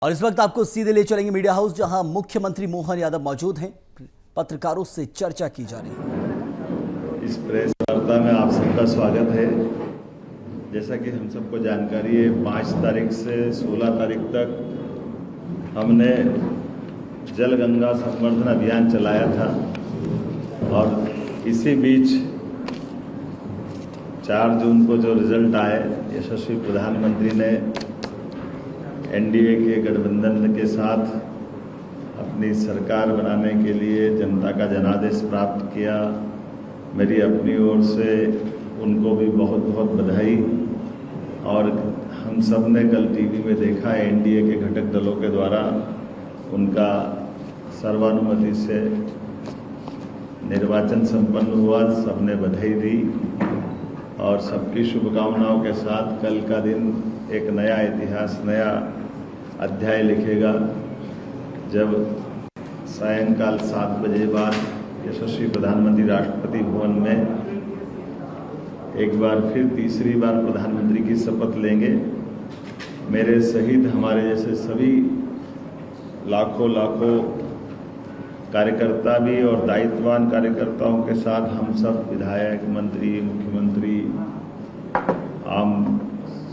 और इस वक्त आपको सीधे ले चलेंगे मीडिया हाउस, जहां मुख्यमंत्री मोहन यादव मौजूद हैं। पत्रकारों से चर्चा की जा रही है। इस प्रेस वार्ता में आप सबका स्वागत है। जैसा कि हम सबको जानकारी है, 5 तारीख से 16 तारीख तक हमने जल गंगा संवर्धन अभियान चलाया था और इसी बीच 4 जून को जो रिजल्ट आए, यशस्वी प्रधानमंत्री ने एनडीए के गठबंधन के साथ अपनी सरकार बनाने के लिए जनता का जनादेश प्राप्त किया। मेरी अपनी ओर से उनको भी बहुत बहुत बधाई। और हम सब ने कल टीवी में देखा, एनडीए के घटक दलों के द्वारा उनका सर्वानुमति से निर्वाचन संपन्न हुआ। सबने बधाई दी और सबकी शुभकामनाओं के साथ कल का दिन एक नया इतिहास, नया अध्याय लिखेगा, जब सायंकाल 7 बजे बाद यशस्वी प्रधानमंत्री राष्ट्रपति भवन में एक बार फिर तीसरी बार प्रधानमंत्री की शपथ लेंगे। मेरे सहित हमारे जैसे सभी लाखों कार्यकर्ता भी और दायित्ववान कार्यकर्ताओं के साथ हम सब विधायक, मंत्री, मुख्यमंत्री, आम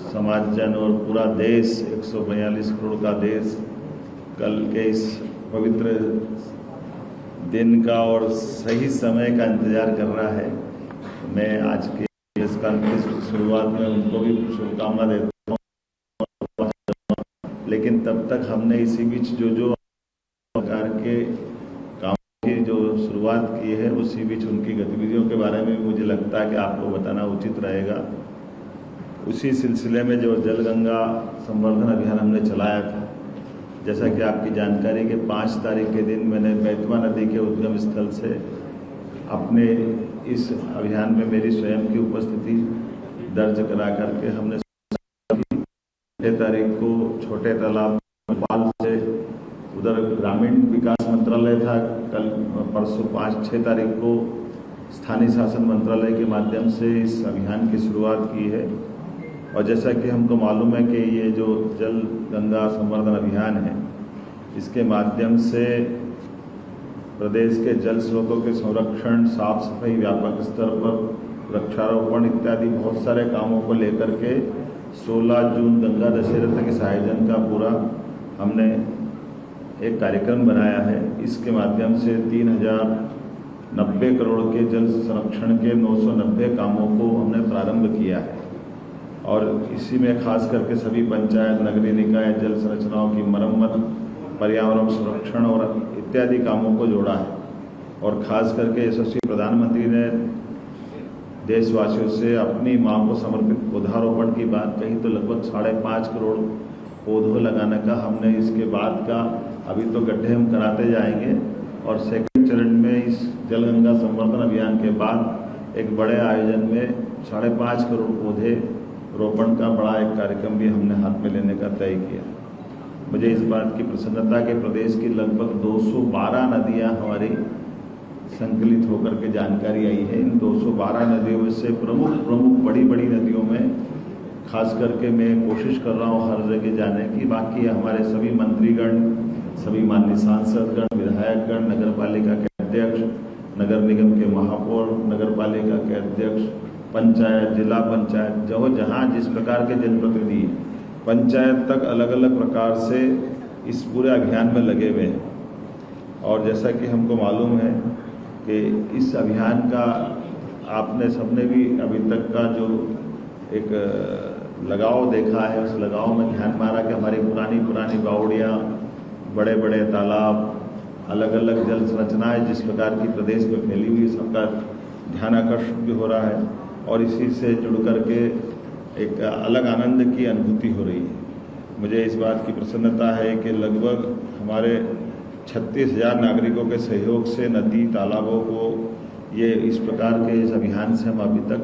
समाजजन और पूरा देश, 142 करोड़ का देश कल के इस पवित्र दिन का और सही समय का इंतजार कर रहा है। मैं आज के प्रेस कॉन्फ्रेंस की शुरुआत में उनको भी शुभकामना देता हूँ, लेकिन तब तक हमने इसी बीच जो सरकार के कामों की जो शुरुआत की है, उसी बीच उनकी गतिविधियों के बारे में मुझे लगता है कि आपको बताना उचित रहेगा। उसी सिलसिले में जो जल गंगा संवर्धन अभियान हमने चलाया था, जैसा कि आपकी जानकारी के 5 तारीख के दिन मैंने बैतवा नदी के उद्गम स्थल से अपने इस अभियान में मेरी स्वयं की उपस्थिति दर्ज करा करके हमने 6 तारीख को छोटे तालाब भोपाल से उधर ग्रामीण विकास मंत्रालय था, कल परसों 5-6 तारीख को स्थानीय शासन मंत्रालय के माध्यम से इस अभियान की शुरुआत की है। और जैसा कि हमको मालूम है कि ये जो जल गंगा संवर्धन अभियान है, इसके माध्यम से प्रदेश के जल स्रोतों के संरक्षण, साफ सफाई, व्यापक स्तर पर वृक्षारोपण इत्यादि बहुत सारे कामों को लेकर के 16 जून गंगा दशहरा तक इस आयोजन का पूरा हमने एक कार्यक्रम बनाया है। इसके माध्यम से 3090 करोड़ के जल संरक्षण के 990 कामों को हमने प्रारंभ किया है और इसी में खास करके सभी पंचायत, नगरीय निकाय, जल संरचनाओं की मरम्मत, पर्यावरण संरक्षण और इत्यादि कामों को जोड़ा है। और खास करके यशस्वी प्रधानमंत्री ने देशवासियों से अपनी मां को समर्पित पौधारोपण की बात कही, तो लगभग 5.5 करोड़ पौधों लगाने का हमने इसके बाद का, अभी तो गड्ढे हम कराते जाएंगे और सेकंड चरण में इस जल गंगा संवर्धन अभियान के बाद एक बड़े आयोजन में 5.5 करोड़ पौधे रोपण का बड़ा एक कार्यक्रम भी हमने हाथ में लेने का तय किया। मुझे इस बात की प्रसन्नता कि प्रदेश की लगभग 212 नदियां हमारी संकलित होकर के जानकारी आई है। इन 212 नदियों में से प्रमुख बड़ी नदियों में खास करके मैं कोशिश कर रहा हूँ हर जगह जाने की। बाकी हमारे सभी मंत्रीगण, सभी माननीय सांसदगण, विधायकगण, नगर पालिका के अध्यक्ष, नगर निगम के महापौर, नगर पालिका के अध्यक्ष, पंचायत, जिला पंचायत, जो जहाँ जिस प्रकार के जनप्रतिनिधि पंचायत तक अलग अलग प्रकार से इस पूरे अभियान में लगे हुए हैं। और जैसा कि हमको मालूम है कि इस अभियान का आपने सबने भी अभी तक का जो एक लगाव देखा है, उस लगाव में ध्यान मारा कि हमारी पुरानी बावड़ियाँ, बड़े बड़े तालाब, अलग अलग जल संरचनाएँ जिस प्रकार की प्रदेश में फैली हुई, सबका ध्यान आकर्षण भी हो रहा है और इसी से जुड़ करके एक अलग आनंद की अनुभूति हो रही है। मुझे इस बात की प्रसन्नता है कि लगभग हमारे 36,000 नागरिकों के सहयोग से नदी, तालाबों को ये इस प्रकार के इस अभियान से हम अभी तक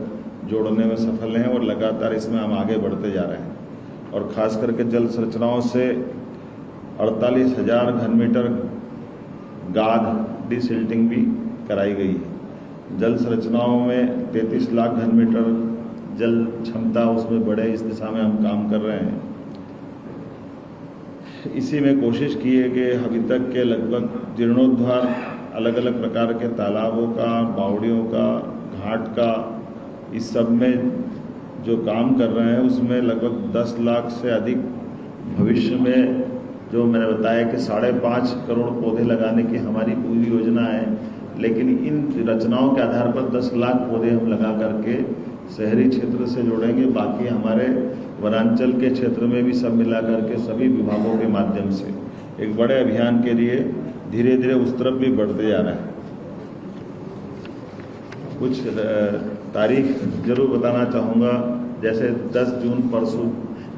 जोड़ने में सफल हैं और लगातार इसमें हम आगे बढ़ते जा रहे हैं। और ख़ास करके जल संरचनाओं से 48,000 घन मीटर गाद डिसिल्टिंग भी कराई गई है। जल संरचनाओं में 33 लाख घन मीटर जल क्षमता उसमें बढ़े, इस दिशा में हम काम कर रहे हैं। इसी में कोशिश की है कि अभी तक के लगभग जीर्णोद्धार अलग अलग प्रकार के तालाबों का, बावड़ियों का, घाट का, इस सब में जो काम कर रहे हैं उसमें लगभग 10 लाख से अधिक भविष्य में, जो मैंने बताया कि 5.5 करोड़ पौधे लगाने की हमारी पूरी योजना है। लेकिन इन रचनाओं के आधार पर 10 लाख पौधे हम लगा करके शहरी क्षेत्र से जोड़ेंगे। बाकी हमारे वनांचल के क्षेत्र में भी सब मिला करके सभी विभागों के माध्यम से एक बड़े अभियान के लिए धीरे धीरे उस तरफ भी बढ़ते जा रहे हैं। कुछ तारीख जरूर बताना चाहूँगा, जैसे 10 जून परसों,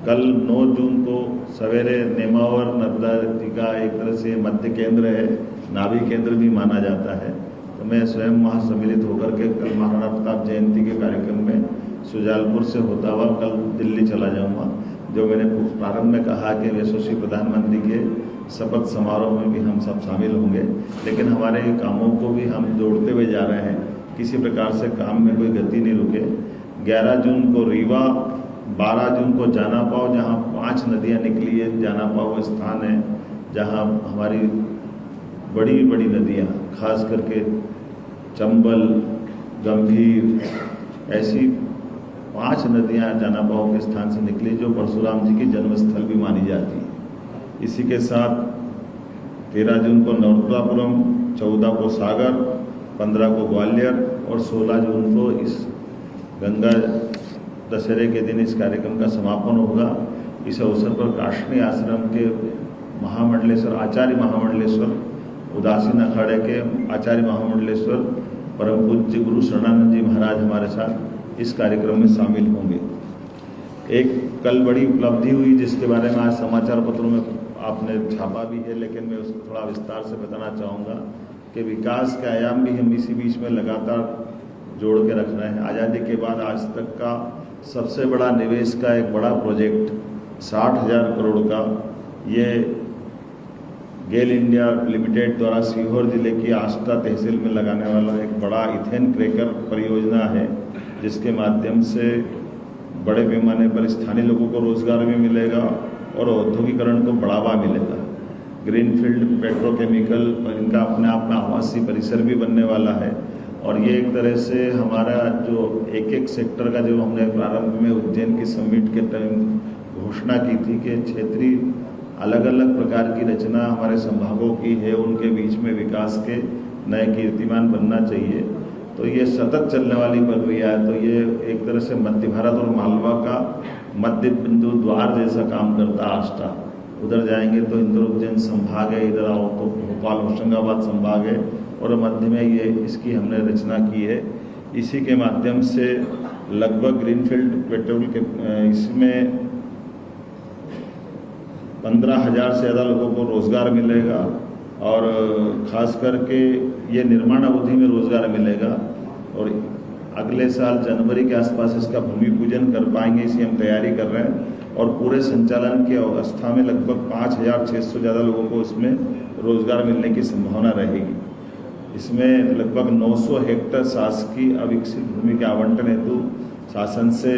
कल 9 जून को सवेरे नेमावर नर्मदा जी का एक तरह से मध्य केंद्र है, नाभि केंद्र भी माना जाता है। तो मैं स्वयं वहाँ सम्मिलित होकर के कल महाराणा प्रताप जयंती के कार्यक्रम में सुजालपुर से होता हुआ कल दिल्ली चला जाऊँगा। जो मैंने प्रारंभ में कहा कि यशस्वी प्रधानमंत्री के शपथ समारोह में भी हम सब शामिल होंगे, लेकिन हमारे कामों को भी हम जोड़ते हुए जा रहे हैं। किसी प्रकार से काम में कोई गति नहीं रुके। 11 जून को रीवा, 12 जून को जानापाव, जहाँ 5 नदियाँ निकली है। जानापाव वो स्थान है जहाँ हमारी बड़ी बड़ी नदियाँ, खास करके चंबल, गंभीर, ऐसी 5 नदियाँ जानापाव के स्थान से निकली जो परशुराम जी की जन्मस्थल भी मानी जाती है। इसी के साथ 13 जून को नर्मदापुरम, 14 को सागर, 15 को ग्वालियर और 16 जून को इस गंगा दशहरे के दिन इस कार्यक्रम का समापन होगा। इस अवसर पर काष्णी आश्रम के महामंडलेश्वर, आचार्य महामंडलेश्वर, उदासीन अखाड़े के आचार्य महामंडलेश्वर परम पूज्य गुरु शरणानंद जी महाराज हमारे साथ इस कार्यक्रम में शामिल होंगे। एक कल बड़ी उपलब्धि हुई जिसके बारे में आज समाचार पत्रों में आपने छापा भी है, लेकिन मैं उसको थोड़ा विस्तार से बताना चाहूँगा कि विकास के आयाम भी हम इसी बीच में लगातार जोड़ के रख रहे हैं। आज़ादी के बाद आज तक का सबसे बड़ा निवेश का एक बड़ा प्रोजेक्ट 60,000 करोड़ का, ये गेल इंडिया लिमिटेड द्वारा सीहोर जिले की आष्टा तहसील में लगाने वाला एक बड़ा इथेन क्रैकर परियोजना है, जिसके माध्यम से बड़े पैमाने पर स्थानीय लोगों को रोजगार भी मिलेगा और औद्योगिकरण को बढ़ावा मिलेगा। ग्रीनफील्ड पेट्रोकेमिकल, इनका अपने आप में आवासीय परिसर भी बनने वाला है। और ये एक तरह से हमारा जो एक सेक्टर का, जो हमने प्रारंभ में उज्जैन की समिट के टाइम घोषणा की थी कि क्षेत्रीय अलग अलग प्रकार की रचना हमारे संभागों की है, उनके बीच में विकास के नए कीर्तिमान बनना चाहिए। तो ये सतत चलने वाली प्रक्रिया है। तो ये एक तरह से मध्य भारत और मालवा का मध्य बिंदु द्वार जैसा काम करता आष्टा। उधर जाएंगे तो इंदौर उज्जैन संभाग है, इधर आओ तो भोपाल होशंगाबाद संभाग है, और मध्य में ये इसकी हमने रचना की है। इसी के माध्यम से लगभग ग्रीनफील्ड पेट्रोल के इसमें 15,000 से ज़्यादा लोगों को रोज़गार मिलेगा, और ख़ास करके ये निर्माण अवधि में रोज़गार मिलेगा। और अगले साल जनवरी के आसपास इसका भूमि पूजन कर पाएंगे, इसी हम तैयारी कर रहे हैं। और पूरे संचालन की अवस्था में लगभग 5,600 ज़्यादा लोगों को इसमें रोज़गार मिलने की संभावना रहेगी। इसमें लगभग 900 हेक्टेयर शासकीय अविकसित भूमि के आवंटन हेतु शासन से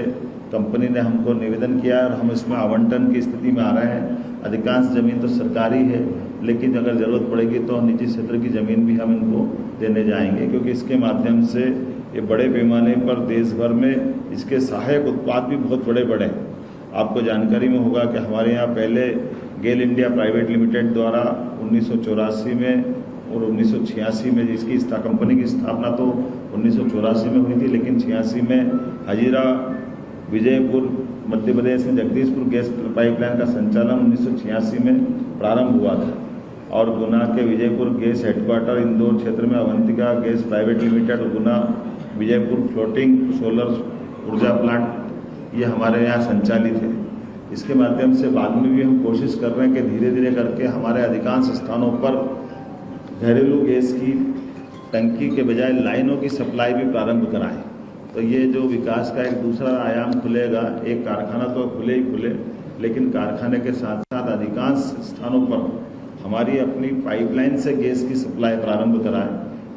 कंपनी ने हमको निवेदन किया है, और हम इसमें आवंटन की स्थिति में आ रहे हैं। अधिकांश ज़मीन तो सरकारी है, लेकिन अगर ज़रूरत पड़ेगी तो निजी क्षेत्र की ज़मीन भी हम इनको देने जाएंगे, क्योंकि इसके माध्यम से ये बड़े पैमाने पर देश भर में इसके सहायक उत्पाद भी बहुत बड़े बड़े हैं। आपको जानकारी में होगा कि हमारे यहाँ पहले गेल इंडिया प्राइवेट लिमिटेड द्वारा 1984 में और 1986 में जिसकी कंपनी की स्थापना तो 1984 में हुई थी, लेकिन 86 में हजीरा विजयपुर मध्य प्रदेश में जगदीशपुर गैस पाइपलाइन का संचालन 1986 में प्रारंभ हुआ था। और गुना के विजयपुर गैस हेडक्वार्टर इंदौर क्षेत्र में अवंतिका गैस प्राइवेट लिमिटेड, गुना विजयपुर फ्लोटिंग सोलर ऊर्जा प्लांट, ये हमारे यहाँ संचालित है। इसके माध्यम से बाद में भी हम कोशिश कर रहे हैं कि धीरे धीरे करके हमारे अधिकांश स्थानों पर घरेलू गैस की टंकी के बजाय लाइनों की सप्लाई भी प्रारंभ कराएं। तो ये जो विकास का एक दूसरा आयाम खुलेगा, एक कारखाना तो खुले ही खुले, लेकिन कारखाने के साथ साथ अधिकांश स्थानों पर हमारी अपनी पाइपलाइन से गैस की सप्लाई प्रारंभ कराएं।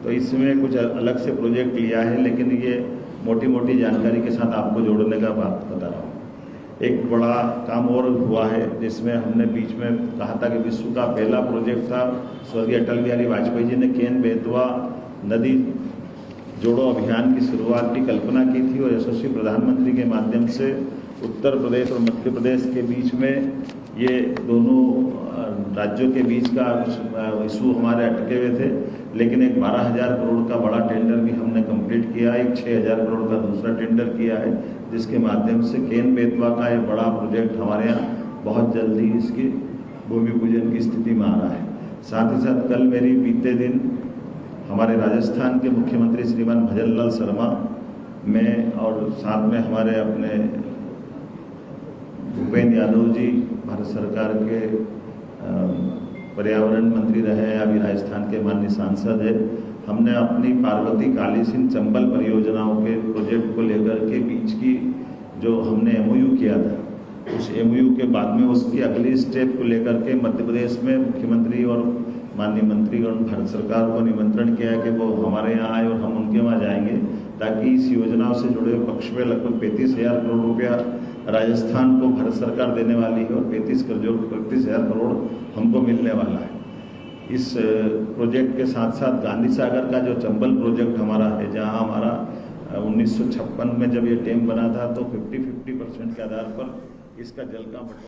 तो इसमें कुछ अलग से प्रोजेक्ट लिया है, लेकिन ये मोटी मोटी जानकारी के साथ आपको जोड़ने का बात बता रहा हूँ। एक बड़ा काम और हुआ है, जिसमें हमने बीच में कहा था कि विश्व का पहला प्रोजेक्ट था, स्वर्गीय अटल बिहारी वाजपेयी जी ने केन बेतवा नदी जोड़ो अभियान की शुरुआत की कल्पना की थी और यशस्वी प्रधानमंत्री के माध्यम से उत्तर प्रदेश और मध्य प्रदेश के बीच में ये दोनों राज्यों के बीच का इशू हमारे अटके हुए थे, लेकिन एक 12,000 करोड़ का बड़ा टेंडर भी हमने कंप्लीट किया, एक 6,000 करोड़ का दूसरा टेंडर किया है, जिसके माध्यम से केन बेतवा का ये बड़ा प्रोजेक्ट हमारे यहाँ बहुत जल्दी इसकी भूमि पूजन की स्थिति में आ रहा है। साथ ही साथ कल मेरी बीते दिन हमारे राजस्थान के मुख्यमंत्री श्रीमान भजन लाल शर्मा में और साथ में हमारे अपने भूपेंद्र यादव जी भारत सरकार के पर्यावरण मंत्री रहे हैं, अभी राजस्थान के माननीय सांसद है, हमने अपनी पार्वती काली सिंह चंबल परियोजनाओं के प्रोजेक्ट को लेकर के बीच की जो हमने एमओयू किया था, उस एमओयू के बाद में उसकी अगली स्टेप को लेकर के मध्य प्रदेश में मुख्यमंत्री और माननीय मंत्रीगण भारत सरकार को निमंत्रण किया है कि वो हमारे यहाँ आए और हम उनके वहाँ जाएंगे, ताकि इस योजनाओं से जुड़े हुए पक्ष में लगभग 35,000 करोड़ रुपया राजस्थान को भारत सरकार देने वाली है और 35,000 करोड़ हमको मिलने वाला है। इस प्रोजेक्ट के साथ साथ गांधी सागर का जो चंबल प्रोजेक्ट हमारा है, जहां हमारा 1956 में जब ये डैम बना था तो 50-50% के आधार पर इसका जल का